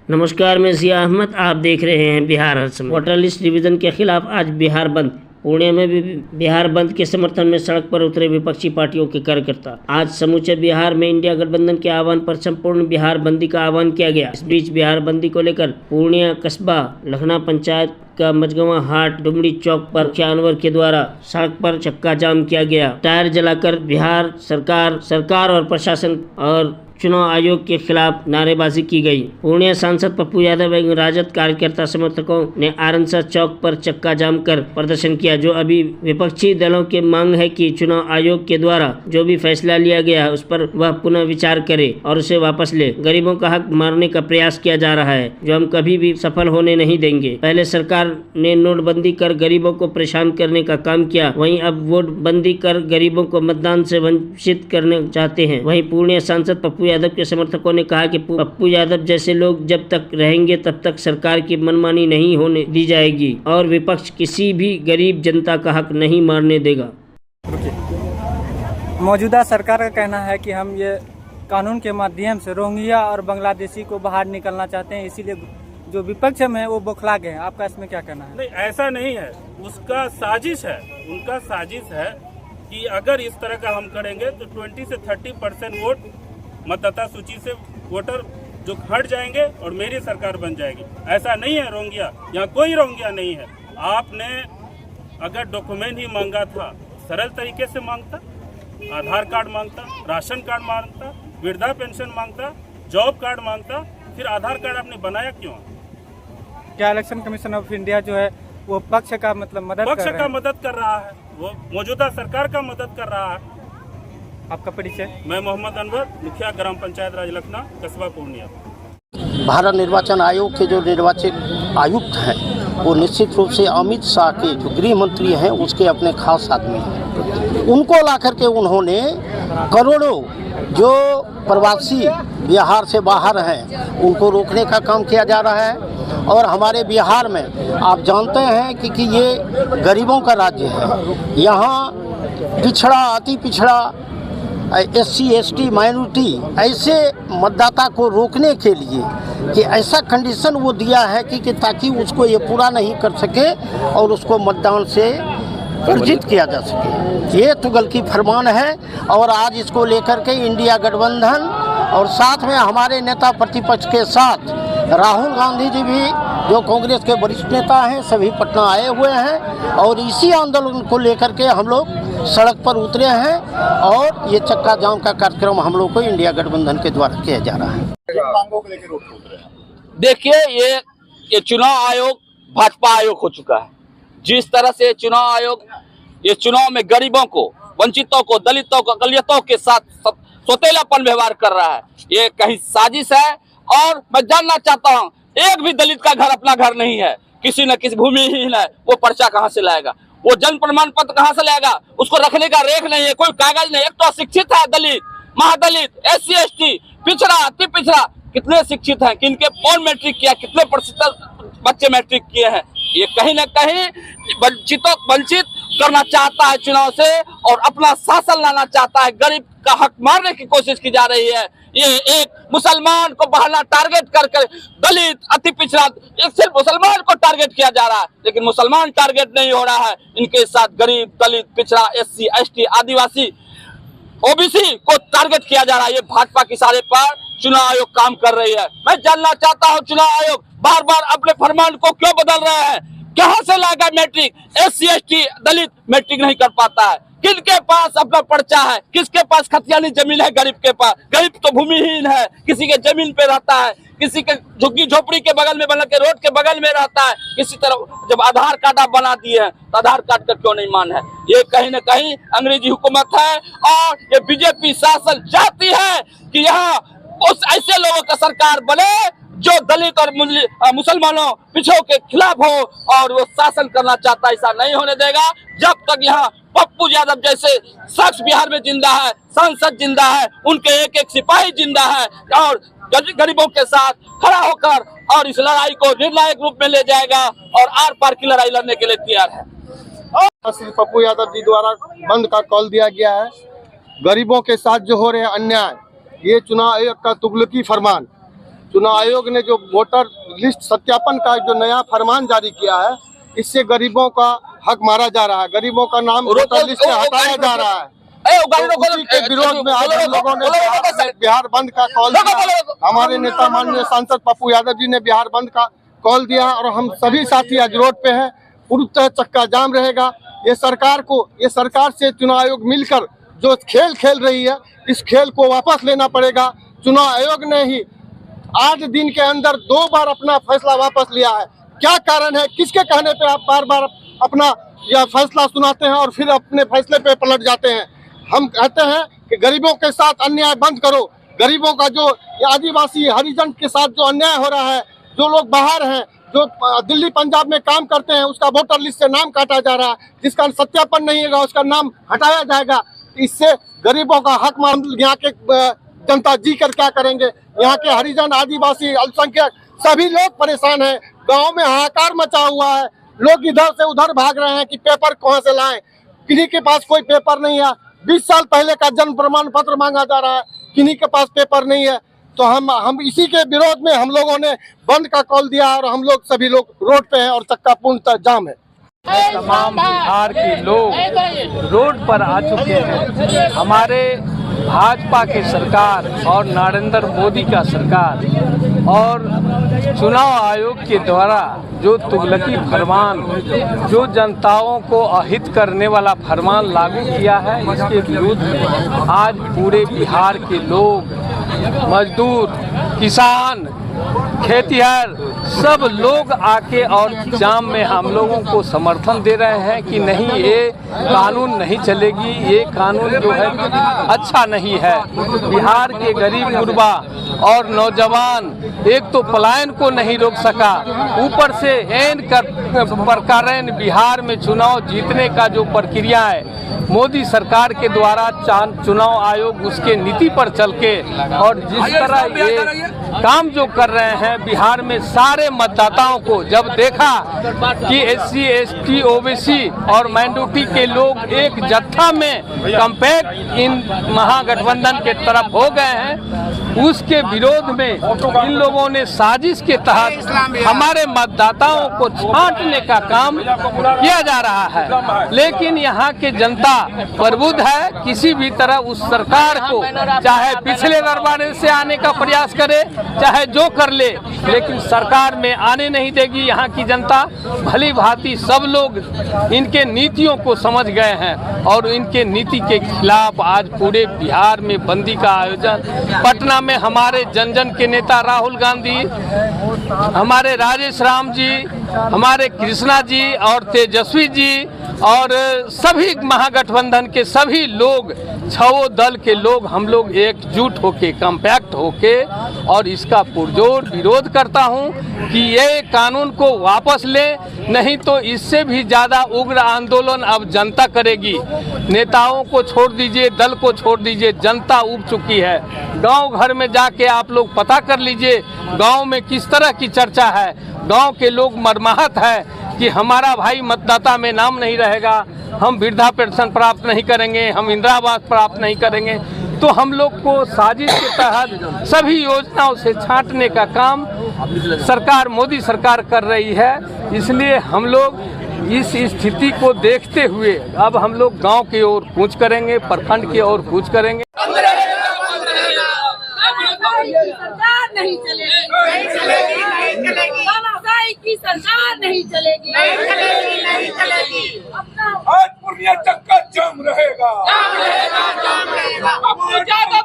नमस्कार, मैं जिया अहमद। आप देख रहे हैं बिहार हर समय। वाटर लिस्ट डिवीजन के खिलाफ आज बिहार बंद। पुणे में भी बिहार बंद के समर्थन में सड़क पर उतरे विपक्षी पार्टियों के कार्यकर्ता। आज समूचे बिहार में इंडिया गठबंधन के आह्वान पर संपूर्ण बिहार बंदी का आह्वान किया गया। इस बीच बिहार बंदी को लेकर पूर्णिया कस्बा लखना पंचायत का मजगवा हाट डुमरी चौक पर जानवर के द्वारा सड़क पर चक्का जाम किया गया। टायर जलाकर बिहार सरकार और प्रशासन और चुनाव आयोग के खिलाफ नारेबाजी की गई। पूर्णिया सांसद पप्पू यादव एवं राजद कार्यकर्ता समर्थकों ने आरंसा चौक पर चक्का जाम कर प्रदर्शन किया। जो अभी विपक्षी दलों की मांग है कि चुनाव आयोग के द्वारा जो भी फैसला लिया गया उस पर वह पुनः विचार करे और उसे वापस ले। गरीबों का हक मारने का प्रयास किया जा रहा है, जो हम कभी भी सफल होने नहीं देंगे। पहले सरकार ने नोटबंदी कर गरीबों को परेशान करने का काम किया, वहीं अब वोट बंदी कर गरीबों को मतदान से वंचित करने चाहते हैं। वहीं पूर्णिया सांसद पप्पू यादव के समर्थकों ने कहा कि पप्पू यादव जैसे लोग जब तक रहेंगे तब तक सरकार की मनमानी नहीं होने दी जाएगी और विपक्ष किसी भी गरीब जनता का हक नहीं मारने देगा। मौजूदा सरकार का कहना है कि हम ये कानून के माध्यम से रोहिंग्या और बांग्लादेशी को बाहर निकलना चाहते हैं, इसीलिए जो विपक्ष में है वो बौखला गए हैं। आपका इसमें क्या कहना है? नहीं, ऐसा नहीं है। उसका साजिश है, उनका साजिश है कि अगर इस तरह का हम करेंगे तो 20 से 30% वोट मतदाता सूची से वोटर जो हट जाएंगे और मेरी सरकार बन जाएगी। ऐसा नहीं है रोहिंग्या, यहाँ कोई रोहिंग्या नहीं है। आपने अगर डॉक्यूमेंट ही मांगा था सरल तरीके से मांगता, आधार कार्ड मांगता, राशन कार्ड मांगता, वृद्धा पेंशन मांगता, जॉब कार्ड मांगता, फिर आधार कार्ड आपने बनाया क्यों? क्या इलेक्शन कमीशन ऑफ इंडिया जो है वो पक्ष का मदद कर रहा है, वो मौजूदा सरकार का मदद कर रहा है। आपका परिचय? मैं मोहम्मद अनवर, मुखिया ग्राम पंचायत राज लखना, कस्बा पूर्णिया। भारत निर्वाचन आयोग के जो निर्वाचित आयुक्त हैं वो निश्चित रूप से अमित शाह के जो गृह मंत्री हैं उसके अपने खास आदमी हैं। उनको ला करके उन्होंने करोड़ों जो प्रवासी बिहार से बाहर हैं उनको रोकने का काम किया जा रहा है। और हमारे बिहार में आप जानते हैं कि ये गरीबों का राज्य है। यहाँ पिछड़ा, अति पिछड़ा, SC ST माइनॉरिटी ऐसे मतदाता को रोकने के लिए कि ऐसा कंडीशन वो दिया है कि ताकि उसको ये पूरा नहीं कर सके और उसको मतदान से वर्जित किया जा सके। ये तुगल की फरमान है और आज इसको लेकर के इंडिया गठबंधन और साथ में हमारे नेता प्रतिपक्ष के साथ राहुल गांधी जी भी जो कांग्रेस के वरिष्ठ नेता हैं सभी पटना आए हुए हैं और इसी आंदोलन को लेकर के हम लोग सड़क पर उतरे हैं और ये चक्का जाम का कार्यक्रम हम लोग को इंडिया गठबंधन के द्वारा किया जा रहा है। देखिए, ये चुनाव आयोग भाजपा आयोग हो चुका है। जिस तरह से चुनाव आयोग ये चुनाव में गरीबों को, वंचितों को, दलितों को, अकलियतों के साथ सौतेलापन व्यवहार कर रहा है, ये कहीं साजिश है। और मैं जानना चाहता हूँ, एक भी दलित का घर अपना घर नहीं है, किसी न किसी भूमिहीन है, वो पर्चा कहाँ से लाएगा? वो जन्म प्रमाण पत्र कहाँ से लाएगा? उसको रखने का रेख नहीं है, कोई कागज नहीं। एक तो अशिक्षित है दलित, महादलित, SC ST, पिछड़ा, अति पिछड़ा। कितने शिक्षित हैं, किनके कौन मैट्रिक किया, कितने प्रतिशत बच्चे मैट्रिक किए हैं? ये कहीं न कहीं वंचित करना चाहता है चुनाव से और अपना शासन लाना चाहता है। गरीब का हक मारने की कोशिश की जा रही है। ये एक मुसलमान को बहाना टारगेट करके दलित, अति पिछड़ा, एक सिर्फ मुसलमान को टारगेट किया जा रहा है, लेकिन मुसलमान टारगेट नहीं हो रहा है। इनके साथ गरीब, दलित, पिछड़ा, SC ST, आदिवासी, OBC को टारगेट किया जा रहा है। ये भाजपा के इशारे पर चुनाव आयोग काम कर रही है। मैं जानना चाहता हूँ, चुनाव आयोग बार बार अपने फरमान को क्यों बदल रहे हैं? कहाँ से लाएगा मैट्रिक? SC ST दलित मैट्रिक नहीं कर पाता है। किसके पास अपना पर्चा है? किसके पास खतियानी जमीन है? गरीब के पास। गरीब तो भूमिहीन है, किसी के जमीन पे रहता है, किसी के झुग्गी झोपड़ी के बगल में बना के रोड के बगल में रहता है। किसी तरह जब आधार कार्ड आप बना दिए हैं तो आधार कार्ड का क्यों नहीं मान है? ये कहीं न कहीं अंग्रेजी हुकूमत है और ये BJP शासन चाहती है कि यहाँ उस ऐसे लोगों का सरकार बने जो दलित और मुसलमानों पिछड़ों के खिलाफ हो और वो शासन करना चाहता है। ऐसा नहीं होने देगा जब तक यहाँ पप्पू यादव जैसे शख्स बिहार में जिंदा है, सांसद जिंदा है, उनके एक एक सिपाही जिंदा है और गरीबों के साथ खड़ा होकर और इस लड़ाई को निर्णायक रूप में ले जाएगा और आर पार की लड़ाई लड़ने के लिए तैयार है। श्री पप्पू यादव जी द्वारा बंद का कॉल दिया गया है। गरीबों के साथ जो हो रहे अन्याय, ये चुनाव आयोग का तुगलकी फरमान चुनाव आयोग ने जो वोटर लिस्ट सत्यापन का जो नया फरमान जारी किया है, इससे गरीबों का हक मारा जा रहा है, गरीबों का नाम वोटर लिस्ट से हटाया जा रहा है। उसी के विरोध में आज हम लोगों ने बिहार बंद का कॉल दिया। हमारे नेता माननीय सांसद पप्पू यादव जी ने बिहार बंद का कॉल दिया और हम सभी साथी आज रोड पे हैं। पूरी तरह चक्का जाम रहेगा। ये सरकार से चुनाव आयोग मिलकर जो खेल खेल रही है, इस खेल को वापस लेना पड़ेगा। चुनाव आयोग ने ही 8 दिन के अंदर 2 बार अपना फैसला वापस लिया है। क्या कारण है? किसके कहने पे आप बार बार अपना यह फैसला सुनाते हैं और फिर अपने फैसले पे पलट जाते हैं? हम कहते हैं कि गरीबों के साथ अन्याय बंद करो। गरीबों का जो आदिवासी हरिजन के साथ जो अन्याय हो रहा है, जो लोग बाहर हैं, जो दिल्ली पंजाब में काम करते हैं, उसका वोटर लिस्ट से नाम काटा जा रहा है, जिसका सत्यापन नहीं होगा उसका नाम हटाया जाएगा। इससे गरीबों का हक यहाँ के जनता जी कर क्या करेंगे? यहाँ के हरिजन, आदिवासी, अल्पसंख्यक सभी लोग परेशान हैं। गांव में हाहाकार मचा हुआ है। लोग इधर से उधर भाग रहे हैं कि पेपर कहाँ से लाएं। किन्हीं के पास कोई पेपर नहीं है। 20 साल पहले का जन्म प्रमाण पत्र मांगा जा रहा है, किन्हीं के पास पेपर नहीं है। तो हम इसी के विरोध में हम लोगों ने बंद का कॉल दिया और हम लोग सभी लोग रोड पे हैं और चक्का पूर्णतः जाम है। तमाम बिहार के लोग रोड पर आ चुके हैं। हमारे भाजपा की सरकार और नरेंद्र मोदी का सरकार और चुनाव आयोग के द्वारा जो तुगलकी फरमान, जो जनताओं को अहित करने वाला फरमान लागू किया है, इसके विरुद्ध में आज पूरे बिहार के लोग, मजदूर, किसान, खेतिहर सब लोग आके और जाम में हम लोगों को समर्थन दे रहे हैं कि नहीं, ये कानून नहीं चलेगी, ये कानून जो है अच्छा नहीं है। बिहार के गरीब गुरबा और नौजवान एक तो पलायन को नहीं रोक सका, ऊपर से एन प्रकार बिहार में चुनाव जीतने का जो प्रक्रिया है, मोदी सरकार के द्वारा चुनाव आयोग उसके नीति पर चल के और जिस तरह ये काम जो कर रहे हैं बिहार में, सारे मतदाताओं को जब देखा कि SC, ST, OBC और माइनॉरिटी के लोग एक जत्था में कंपैक्ट इन महागठबंधन के तरफ हो गए हैं, उसके विरोध में इन लोगों ने साजिश के तहत हमारे मतदाताओं को छांटने का काम किया जा रहा है। लेकिन यहाँ के जनता प्रबुद्ध है, किसी भी तरह उस सरकार को चाहे पिछले दरबार से आने का प्रयास करे, चाहे जो कर ले, लेकिन सरकार में आने नहीं देगी। यहाँ की जनता भली भांति सब लोग इनके नीतियों को समझ गए हैं और इनके नीति के खिलाफ आज पूरे बिहार में बंदी का आयोजन, पटना में हमारे जन जन के नेता राहुल गांधी, हमारे राजेश राम जी, हमारे कृष्णा जी और तेजस्वी जी और सभी महागठबंधन के सभी लोग, 6 दल के लोग, हम लोग एकजुट होके, कम्पैक्ट होके और इसका पुरजोर विरोध करता हूं कि ये कानून को वापस ले, नहीं तो इससे भी ज़्यादा उग्र आंदोलन अब जनता करेगी। नेताओं को छोड़ दीजिए, दल को छोड़ दीजिए, जनता उब चुकी है। गांव घर में जाके आप लोग पता कर लीजिए गांव में किस तरह की चर्चा है। गांव के लोग मर्माहत है कि हमारा भाई मतदाता में नाम नहीं रहेगा, हम वृद्धा पेंशन प्राप्त नहीं करेंगे, हम इंदिरा आवास प्राप्त नहीं करेंगे। तो हम लोग को साजिश के तहत सभी योजनाओं से छांटने का काम सरकार, मोदी सरकार कर रही है। इसलिए हम लोग इस स्थिति को देखते हुए अब हम लोग गांव की ओर कूच करेंगे, प्रखंड की ओर कूच करेंगे। सरकार नहीं चलेगी, नहीं चलेगी, नहीं चलेगी। तानाशाही की सरकार नहीं चलेगी, नहीं चलेगी, नहीं चलेगी। आज पूर्णिया चक्का जाम रहेगा, जाम रहेगा, जाम रहेगा। अब ज्यादा